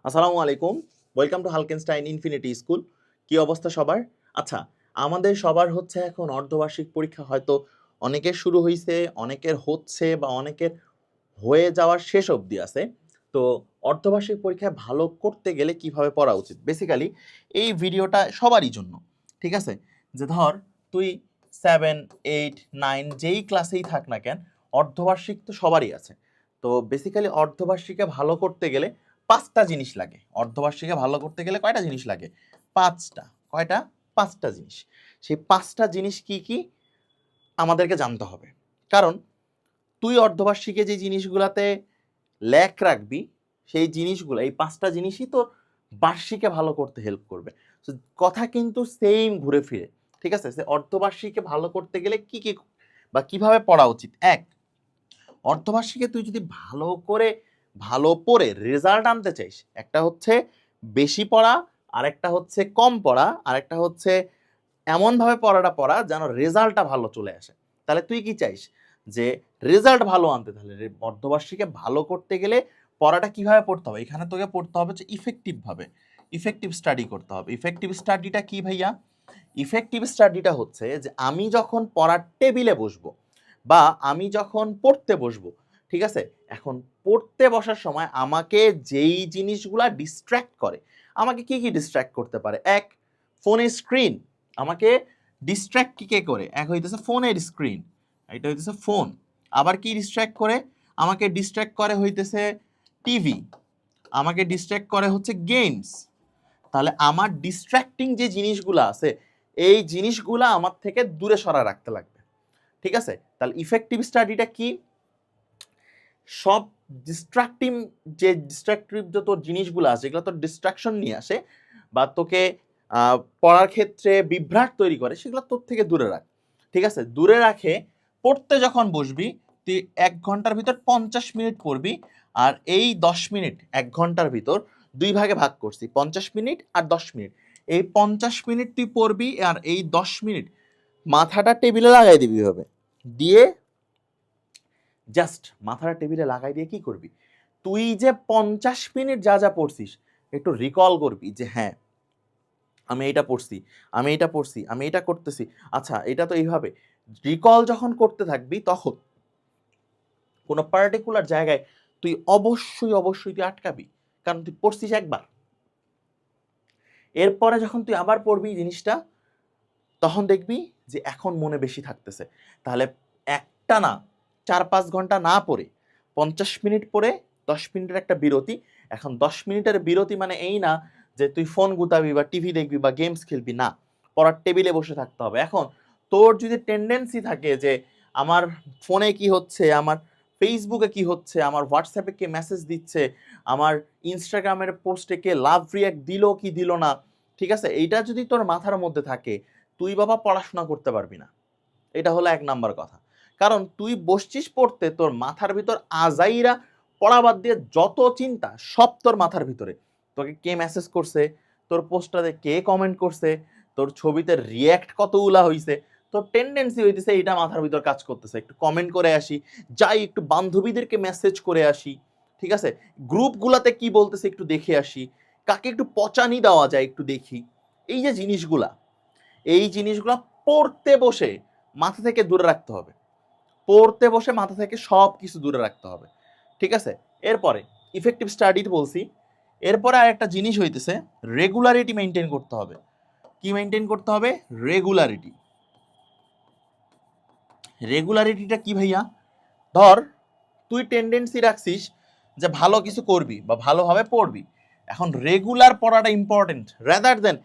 আসসালামু আলাইকুম। Welcome to হালকেনস্টাইন ইনফিনিটি স্কুল। কি অবস্থা সবার? আচ্ছা, আমাদের সবার হচ্ছে এখন অর্ধবার্ষিক পরীক্ষা, হয়তো অনেকের শুরু হইছে, অনেকের হচ্ছে বা অনেকের হয়ে যাওয়ার শেষ অবধি আছে। তো অর্ধবার্ষিক পরীক্ষায় ভালো করতে গেলে কিভাবে পড়া উচিত? বেসিক্যালি এই ভিডিওটা সবারই জন্য। ঠিক আছে? যে ধর তুই 7, 8, 9 যেই ক্লাসেই থাক না কেন, অর্ধবার্ষিক তো সবারই আছে। তো বেসিক্যালি অর্ধবার্ষিকে ভালো করতে গেলে 5টা জিনিস লাগে। অর্ধবার্ষিকে ভালো করতে গেলে কয়টা জিনিস লাগে? 5টা। কয়টা? 5টা জিনিস। সেই 5টা জিনিস কি কি আমাদেরকে জানতে হবে। কারণ তুই অর্ধবার্ষিকে যে জিনিসগুলাতে ল্যাক রাখবি, সেই জিনিসগুলো, এই 5টা জিনিসই তোর বার্ষিকে ভালো করতে হেল্প করবে। তো কথা কিন্তু সেম ঘুরে ফিরে। ঠিক আছে? অর্ধবার্ষিকে ভালো করতে গেলে কি কি বা কিভাবে পড়া উচিত? এক, অর্ধবার্ষিকে তুই যদি ভালো করে ভালো পড়ে রেজাল্ট আনতে চাইস, একটা হচ্ছে বেশি পড়া, আরেকটা হচ্ছে কম পড়া, আরেকটা হচ্ছে এমনভাবে পড়া যেন রেজাল্টটা ভালো চলে আসে। তাহলে তুই কি চাইস? যে রেজাল্ট ভালো আনতে। তাহলে অর্ধবার্ষিকে ভালো করতে গেলে পড়াটা কিভাবে পড়তে হবে? এখানে তোকে পড়তে হবে যে ইফেক্টিভ ভাবে, ইফেক্টিভ স্টাডি করতে হবে। ইফেক্টিভ স্টাডিটা কি ভাইয়া? ইফেক্টিভ স্টাডিটা হচ্ছে যে আমি যখন পড়ার টেবিলে বসবো বা আমি যখন পড়তে বসবো, ঠিক আছে, এখন পড়তে বসার সময় আমাকে যেই জিনিসগুলা ডিস্ট্র্যাক্ট করে, আমাকে কি কি ডিস্ট্র্যাক্ট করতে পারে? এক, ফোনের স্ক্রিন আমাকে ডিস্ট্র্যাক্ট কি কে করে? এক হইতেছে ফোনের স্ক্রিন, এটা হইতেছে ফোন। আবার কি ডিস্ট্র্যাক্ট করে? আমাকে ডিস্ট্র্যাক্ট করে হইতেছে টিভি, আমাকে ডিস্ট্র্যাক্ট করে হচ্ছে গেমস। তাহলে আমার ডিস্ট্র্যাক্টিং যে জিনিসগুলো আছে, এই জিনিসগুলো আমার থেকে দূরে সরা রাখতে লাগবে। ঠিক আছে? তাহলে ইফেক্টিভ স্টাডিটা কি? সব ডিস্ট্রাক্টিং যে ডিস্ট্রাকটিভ যত জিনিসগুলো আছে, এগুলো তো ডিস্ট্রাকশন নিয়ে আসে বা তোকে পড়ার ক্ষেত্রে বিভ্রাট তৈরি করে, সেগুলো তোর থেকে দূরে রাখ। ঠিক আছে? দূরে রাখে পড়তে যখন বসবি, তুই 1 ঘন্টার ভিতর 50 মিনিট পড়বি। আর এই 10 মিনিট 1 ঘন্টার ভিতর 2 ভাগে ভাগ করছি, 50 মিনিট আর 10 মিনিট। এই 50 মিনিট তুই পড়বি আর এই 10 মিনিট মাথাটা টেবিলে লাগাই দিবি হবে দিয়ে, জাস্ট মাথাটা টেবিলে লাগাই দিয়ে কি করবি? তুই যে 50 মিনিট যা যা পড়ছিস একটু রিকল করবি যে হ্যাঁ, আমি এটা পড়ছি, আমি এটা পড়ছি, আমি এটা করতেছি। আচ্ছা, এটা তো এইভাবে রিকল যখন করতে থাকবি, তখন কোনো পার্টিকুলার জায়গায় তুই অবশ্যই তুই আটকাবি, কারণ তুই পড়ছিস একবার। এরপরে যখন তুই আবার পড়বি জিনিসটা, তখন দেখবি যে এখন মনে বেশি থাকতেছে। তাহলে একটা না 4-5 ঘন্টা না পড়ে 50 মিনিট পড়ে 10 মিনিটের একটা বিরতি। এখন 10 মিনিটের বিরতি মানে এই না যে তুই ফোন গুতাবি বা টিভি দেখবি বা গেমস খেলবি, না, পড়ার টেবিলে বসে থাকতে হবে। এখন তোর যদি টেন্ডেন্সি থাকে যে আমার ফোনে কি হচ্ছে, আমার ফেসবুকে কি হচ্ছে, আমার হোয়াটসঅ্যাপে কে মেসেজ দিচ্ছে, আমার ইনস্টাগ্রামের পোস্টে কে লাভ রিয়াক্ট দিল কি দিল না, ঠিক আছে, এইটা যদি তোর মাথার মধ্যে থাকে, তুই বাবা পড়াশোনা করতে পারবি না। এটা হলো 1 নাম্বার কথা। কারণ তুই বসছিস পড়তে, তোর মাথার ভিতর আজাইরা পড়া বাদ দিয়ে যত চিন্তা সব তোর মাথার ভিতরে। তোকে কে মেসেজ করছে, তোর পোস্টটাতে কে কমেন্ট করছে, তোর ছবিতে রিয়্যাক্ট কতগুলা হইছে, তোর টেন্ডেন্সি হইতেছে এইটা মাথার ভিতর কাজ করতেছে, একটু কমেন্ট করে আসি, যাই একটু বান্ধবীদেরকে মেসেজ করে আসি, ঠিক আছে, গ্রুপগুলাতে কি বলতেছে একটু দেখে আসি, কাকে একটু পচানি দেওয়া যায় একটু দেখি। এই যে জিনিসগুলা, এই জিনিসগুলো পড়তে বসে মাথা থেকে দূরে রাখতে হবে। পড়তে বসে মাথা থেকে সব কিছু দূরে রাখতে হবে। ঠিক আছে? এরপরে ইফেক্টিভ স্টাডি বলছি, এরপরে আর একটা জিনিস হইতেছে রেগুলারিটি মেনটেন করতে হবে। কি মেনটেন করতে হবে? রেগুলারিটি। রেগুলারিটিটা কি ভাইয়া? ধর তুই টেন্ডেন্সি রাখছিস যে ভালো কিছু করবি বা ভালোভাবে পড়বি, এখন রেগুলার পড়াটা ইম্পর্টেন্ট রাদার দেন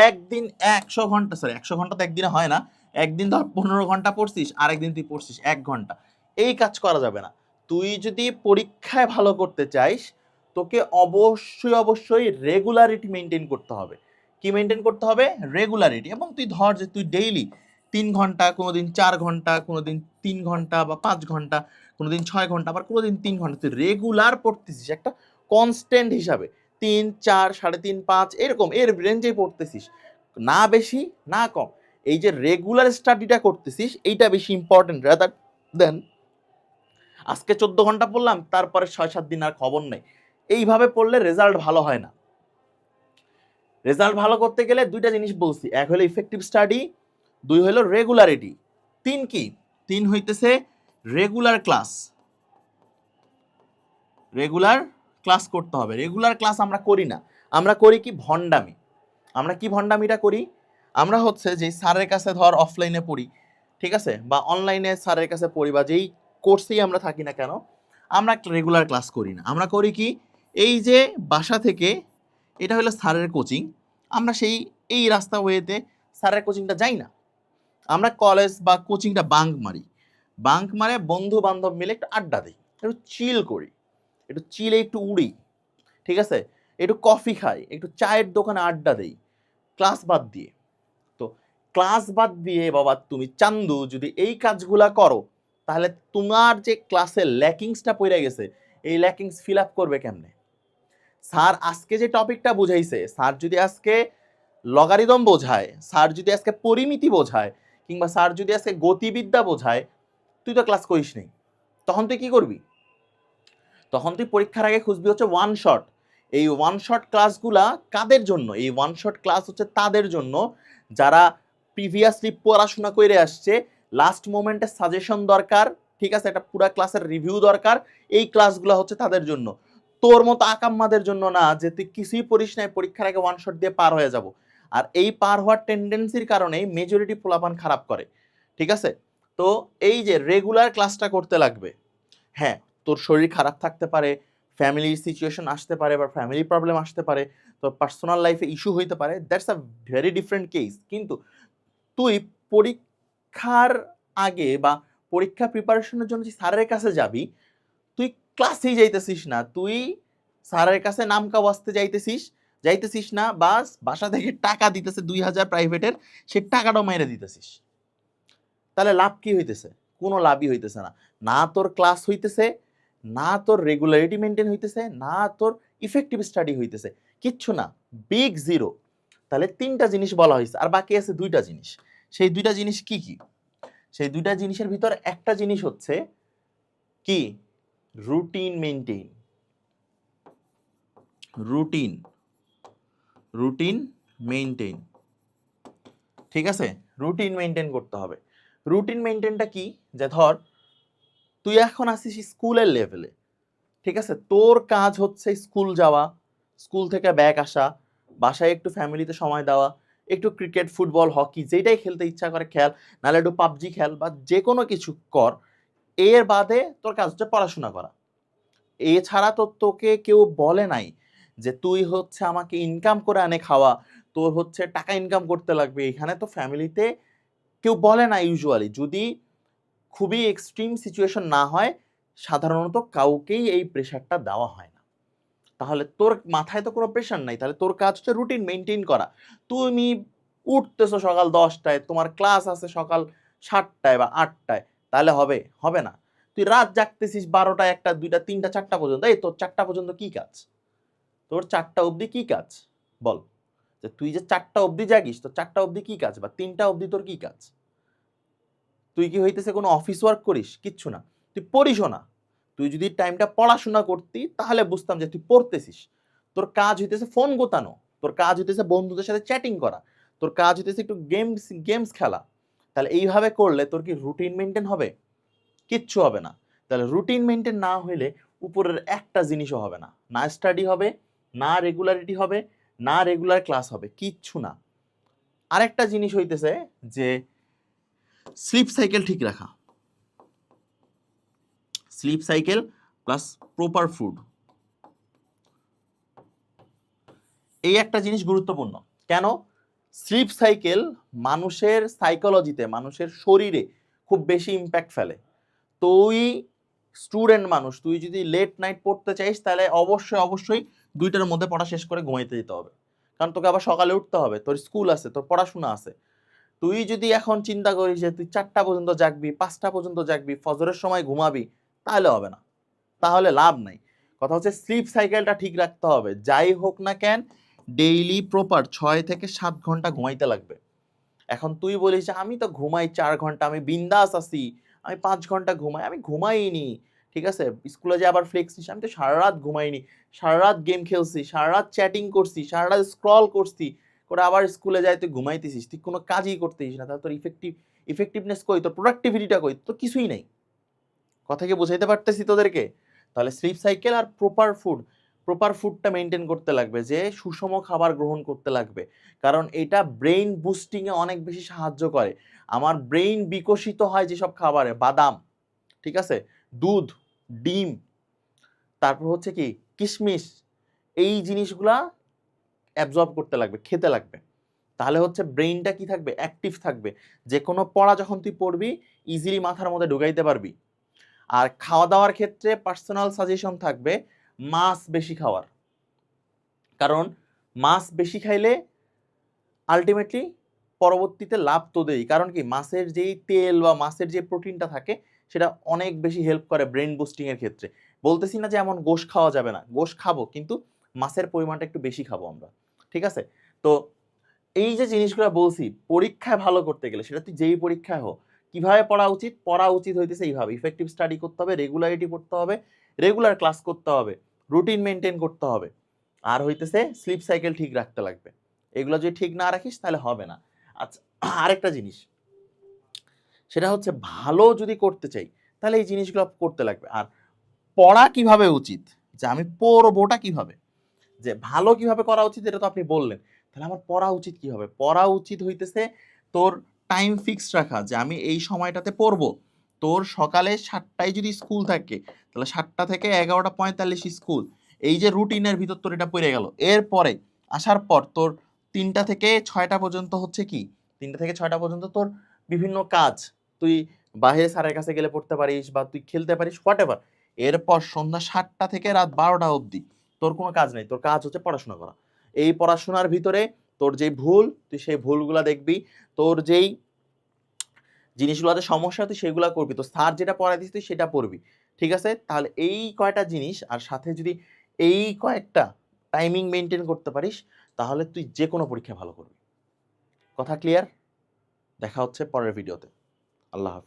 একদিন 100 ঘন্টা, সরি 100 ঘন্টা তো একদিনে হয় না, একদিন ধর 15 ঘন্টা পড়ছিস, আরেকদিন তুই পড়ছিস 1 ঘন্টা, এই কাজ করা যাবে না। তুই যদি পরীক্ষায় ভালো করতে চাইস, তোকে অবশ্যই রেগুলারিটি মেনটেন করতে হবে। কি মেনটেন করতে হবে? রেগুলারিটি। এবং তুই ধর যে তুই ডেইলি 3 ঘন্টা, কোনোদিন 4 ঘন্টা, কোনোদিন 3 ঘন্টা বা 5 ঘন্টা, কোনোদিন 6 ঘন্টা, আবার কোনোদিন 3 ঘন্টা তুই রেগুলার পড়তেছিস একটা কনস্ট্যান্ট হিসাবে, 3, 4, 3.5, 5 এরকম এর রেঞ্জে পড়তেছিস, না বেশি না কম। এই যে রেগুলার স্টাডিটা করতেছিস, এইটা বেশি ইম্পর্টেন্ট রাদার দেন আজকে 14 ঘন্টা পড়লাম, তারপরে 6-7 দিন আর খবর নেই। এইভাবে পড়লে রেজাল্ট ভালো হয় না। রেজাল্ট ভালো করতে গেলে দুইটা জিনিস বলছি, এক হলো ইফেক্টিভ স্টাডি, দুই হলো রেগুলারিটি, তিন কি, তিন হইতেছে রেগুলার ক্লাস। রেগুলার ক্লাস করতে হবে। রেগুলার ক্লাস আমরা করি না, আমরা করি কি ভণ্ডামি। আমরা কি ভণ্ডামিটা করি, আমরা হচ্ছে যে স্যারের কাছে ধর অফলাইনে পড়ি, ঠিক আছে, বা অনলাইনে স্যারের কাছে পড়ি, বা যেই কোর্সেই আমরা থাকি না কেন, আমরা রেগুলার ক্লাস করি না। আমরা করি কি, এই যে বাসা থেকে, এটা হলো স্যারের কোচিং, আমরা এই রাস্তা ওয়েতে স্যারের কোচিংটা যাই না, আমরা কলেজ বা কোচিংটা বাঙ্ক মারি। বাঙ্ক মারে বন্ধু বান্ধব মিলে একটু আড্ডা দিই, একটু চিল করি, একটু চিলে একটু উড়ি, ঠিক আছে, একটু কফি খাই, একটু চায়ের দোকানে আড্ডা দেই ক্লাস বাদ দিয়ে। তো ক্লাস বাদ দিয়ে বাবা তুমি চান্দু যদি এই কাজগুলা করো, তাহলে তোমার যে ক্লাসের ল্যাকিংসটা পড়ে গেছে, এই ল্যাকিংস ফিল আপ করবে কেমনে? স্যার আজকে যে টপিকটা বুঝাইছে, স্যার যদি আজকে লগারিদম বোঝায়, স্যার যদি আজকে পরিমিতি বোঝায়, কিংবা স্যার যদি আজকে গতিবিদ্যা বোঝায়, তুই তো ক্লাস করিস নাই, তখন তুই কি করবি? তখন তুই পরীক্ষার আগে খুঁজবি হচ্ছে ওয়ান শট। এই ওয়ান শট ক্লাসগুলা কাদের জন্য? এই ওয়ান শট ক্লাস হচ্ছে তাদের জন্য যারা প্রিভিয়াসলি পড়াশোনা করে আসছে, লাস্ট মোমেন্টে সাজেশন দরকার, ঠিক আছে, একটা পুরা ক্লাসের রিভিউ দরকার, এই ক্লাসগুলো হচ্ছে তাদের জন্য। তোর মতো আকাম্মাদের জন্য না, যে তুই কিছুই পড়িস নাই, পরীক্ষার আগে ওয়ান শট দিয়ে পার হয়ে যাব। আর এই পার হওয়ার টেন্ডেন্সির কারণেই মেজরিটি পোলাপান খারাপ করে, ঠিক আছে। তো এই যে রেগুলার ক্লাসটা করতে লাগবে। হ্যাঁ, তোর শরীর খারাপ থাকতে পারে, ফ্যামিলির সিচুয়েশন আসতে পারে, বা ফ্যামিলি প্রবলেম আসতে পারে, তোর পার্সোনাল লাইফে ইস্যু হইতে পারে, that's a very different case. কিন্তু তুই পরীক্ষার আগে বা পরীক্ষা প্রিপারেশনের জন্য যে স্যারের কাছে যাবি, তুই ক্লাসেই যাইতেছিস না, তুই স্যারের কাছে নামকা ওয়াস্তে যাইতেছিস না, বাস বাসা থেকে টাকা দিতেছে 2000 প্রাইভেটের, সে টাকাটাও মাইরে দিতেছিস। তাহলে লাভ কি হইতেছে? কোনো লাভই হইতেছে না। না তোর ক্লাস হইতেছে, না তোর রেগুলারিটি মেনটেন হইতেছে, না তোর ইফেক্টিভ স্টাডি হইতেছে, কিচ্ছু না, বিগ জিরো। তাহলে তিনটা জিনিস বলা হয়েছে, আর বাকি আছে দুইটা জিনিস। সেই দুইটা জিনিস কি কি? সেই দুইটা জিনিসের ভিতর একটা জিনিস হচ্ছে কি, routine maintain. Routine routine maintain, ঠিক আছে, রুটিন মেনটেন করতে হবে। রুটিন মেনটেনটা কি, যে ধর তুই এখন আসিস স্কুলের লেভেলে, ঠিক আছে, তোর কাজ হচ্ছে স্কুল যাওয়া, স্কুল থেকে ব্যাক আসা, বাসায় একটু ফ্যামিলিতে সময় দেওয়া, একটু ক্রিকেট ফুটবল হকি যেটাই খেলতে ইচ্ছা করে খেল, নাহলে একটু পাবজি খেল, বা যে কোনো কিছু কর। এর বাদে তোর কাজ হচ্ছে পড়াশোনা করা। এছাড়া তো তোকে কেউ বলে নাই যে তুই হচ্ছে আমাকে ইনকাম করে আনে খাওয়া, তোর হচ্ছে টাকা ইনকাম করতে লাগবে। এখানে তো ফ্যামিলিতে কেউ বলে না ইউজুয়ালি, যদি খুবই এক্সট্রিম সিচুয়েশন না হয়, সাধারণত কাউকেই এই প্রেশারটা দেওয়া হয় না। তাহলে তোর মাথায় তো কোনো প্রেশার নাই, তাহলে তোর কাজ হচ্ছে রুটিন মেনটেন করা। তুমি উঠতেছো সকাল 10টায়, তোমার ক্লাস আছে সকাল 7টায় বা 8টায়, তাহলে হবে? হবে না। তুই রাত জাগতেছিস 12টা, 1টা, 2টা, 3টা, 4টা পর্যন্ত। এই তোর 4টা পর্যন্ত কি কাজ? তোর 4টা অবধি কি কাজ বল? যে তুই যে 4টা অবধি জাগিস, তো 4টা অবধি কি কাজ, বা 3টা অবধি তোর কি কাজ? তুই কি হইতেছে কোনো অফিস ওয়ার্ক করিস? কিচ্ছু না। তুই পড়িসও না। তুই যদি টাইমটা পড়াশোনা করতি, তাহলে বুঝতাম যে তুই পড়তেছিস। তোর কাজ হইতেছে ফোন গোতানো, তোর কাজ হইতেছে বন্ধুদের সাথে চ্যাটিং করা, তোর কাজ হইতেছে একটু গেমস খেলা। তাহলে এইভাবে করলে তোর কি রুটিন মেনটেন হবে? কিচ্ছু হবে না। তাহলে রুটিন মেনটেন না হইলে উপরের একটা জিনিসও হবে না, না স্টাডি হবে, না রেগুলারিটি হবে, না রেগুলার ক্লাস হবে, কিচ্ছু না। আরেকটা জিনিস হইতেছে যে স্লিপ সাইকেল ঠিক রাখা। Sleep cycle plus proper food, এই একটা জিনিস গুরুত্বপূর্ণ। কেন? স্লিপ সাইকেল মানুষের সাইকোলজিতে, মানুষের শরীরে খুব বেশি ইম্প্যাক্ট ফেলে। তুই স্টুডেন্ট মানুষ, তুই যদি লেট নাইট পড়তে চাইস, তাহলে অবশ্যই অবশ্যই 2টার মধ্যে পড়া শেষ করে ঘুমাইতে যেতে হবে, কারণ তোকে আবার সকালে উঠতে হবে, তোর স্কুল আছে, তোর পড়াশোনা আছে। তুই যদি এখন চিন্তা করিস যে তুই 4টা পর্যন্ত জাগবি, 5টা পর্যন্ত জাগবি, ফজরের সময় ঘুমাবি, তাহলে হবে না, তাহলে লাভ নাই। কথা হচ্ছে স্লিপ সাইকেলটা ঠিক রাখতে হবে। যাই হোক না কেন, ডেইলি প্রপার 6 থেকে 7 ঘন্টা ঘুমাইতে লাগবে। এখন তুই বলিস আমি তো ঘুমাই 4 ঘন্টা, আমি বিন্দাস আছি, আমি 5 ঘন্টা ঘুমাই, আমি ঘুমাইনি, ঠিক আছে? স্কুলে যে আবার ফ্লেক্স নিস, আমি তো সারা রাত ঘুমাইনি, সারা রাত গেম খেলছি, সারা রাত চ্যাটিং করছি, সারা রাত স্ক্রল করছি, করে আবার স্কুলে যাই তুই ঘুমাইতেছিস, তুই কোনো কাজই করতেছিস না, তাহলে তোর ইফেক্টিভনেস কই, তোর প্রোডাক্টিভিটিটা কই? তো কিছুই নাই। কথা কি বুঝাইতে পারতেছি তোদেরকে? তাহলে স্লিপ সাইকেল আর প্রপার ফুডটা মেনটেন করতে লাগবে, যে সুষম খাবার গ্রহণ করতে লাগবে, কারণ এটা ব্রেইন বুস্টিং এ অনেক বেশি সাহায্য করে। আমার ব্রেইন বিকশিত হয় যেসব খাবারে, বাদাম, ঠিক আছে, দুধ, ডিম, তারপর হচ্ছে কি কিশমিশ, এই জিনিসগুলা অ্যাবজর্ব করতে লাগবে, খেতে লাগবে। তাহলে হচ্ছে ব্রেইনটা কি থাকবে, অ্যাক্টিভ থাকবে, যে কোনো পড়া যখন তুই পড়বি ইজিলি মাথার মধ্যে ঢুকাইতে পারবি। আর খাওয়া দাওয়ার ক্ষেত্রে পার্সোনাল সাজেশন থাকবে মাছ বেশি খাওয়ার, কারণ মাছ বেশি খাইলে আলটিমেটলি পরবর্তীতে লাভ তো দেই, কারণ কি মাছের যেই তেল বা মাছের যে প্রোটিনটা থাকে সেটা অনেক বেশি হেল্প করে ব্রেন বুস্টিং এর ক্ষেত্রে। বলতেছি না যে এমন গোশ খাওয়া যাবে না, গোশ খাবো, কিন্তু মাছের পরিমাণটা একটু বেশি খাবো আমরা, ঠিক আছে? তো এই যে জিনিসগুলো বলছি, পরীক্ষায় ভালো করতে গেলে, সেটা তুই যেই পরীক্ষায় হোক, কিভাবে পড়া উচিত হইতেছে এইভাবে, ইফেক্টিভ স্টাডি করতে হবে, রেগুলারিটি করতে হবে, রেগুলার ক্লাস করতে হবে, রুটিন মেনটেন করতে হবে, আর হইতেছে স্লিপ সাইকেল ঠিক রাখতে লাগবে। এগুলো যদি ঠিক না রাখিস তাহলে হবে না। আচ্ছা, আরেকটা জিনিস, সেটা হচ্ছে ভালো যদি করতে চাই তাহলে এই জিনিসগুলো করতে লাগবে। আর পড়া কিভাবে উচিত, যে আমি পড়বোটা কিভাবে, যে ভালো কিভাবে করা উচিত, এটা তো আপনি বললেন। তাহলে আমার পড়া উচিত কিভাবে? পড়া উচিত হইতেছে তোর টাইম ফিক্সড রাখা, যে আমি এই সময়টাতে পড়বো। তোর সকালে 7টায় যদি স্কুল থাকে, তাহলে 7টা থেকে 11:45 স্কুল, এই যে রুটিনের ভিতর তোর এটা পড়ে গেল। এরপরে আসার পর তোর 3টা থেকে 6টা পর্যন্ত হচ্ছে কি, 3টা থেকে 6টা পর্যন্ত তোর বিভিন্ন কাজ, তুই বাইরে স্যারের কাছে গেলে পড়তে পারিস বা তুই খেলতে পারিস, হোয়াট এভার। এরপর সন্ধ্যা 7টা থেকে রাত 12টা অবধি তোর কোনো কাজ নেই, তোর কাজ হচ্ছে পড়াশোনা করা। এই পড়াশোনার ভিতরে তোর যে ভুল, তুই সেই ভুলগুলা দেখবি, তোর যেই জিনিসগুলোতে সমস্যা তুই সেগুলো করবি, তো স্যার যেটা পড়াই দিস তুই সেটা পড়বি, ঠিক আছে? তাহলে এই কয়টা জিনিস আর সাথে যদি এই কয়েকটা টাইমিং মেনটেন করতে পারিস, তাহলে তুই যে কোনো পরীক্ষায় ভালো করবি। কথা ক্লিয়ার? দেখা হচ্ছে পরের ভিডিওতে। আল্লাহ হাফেজ।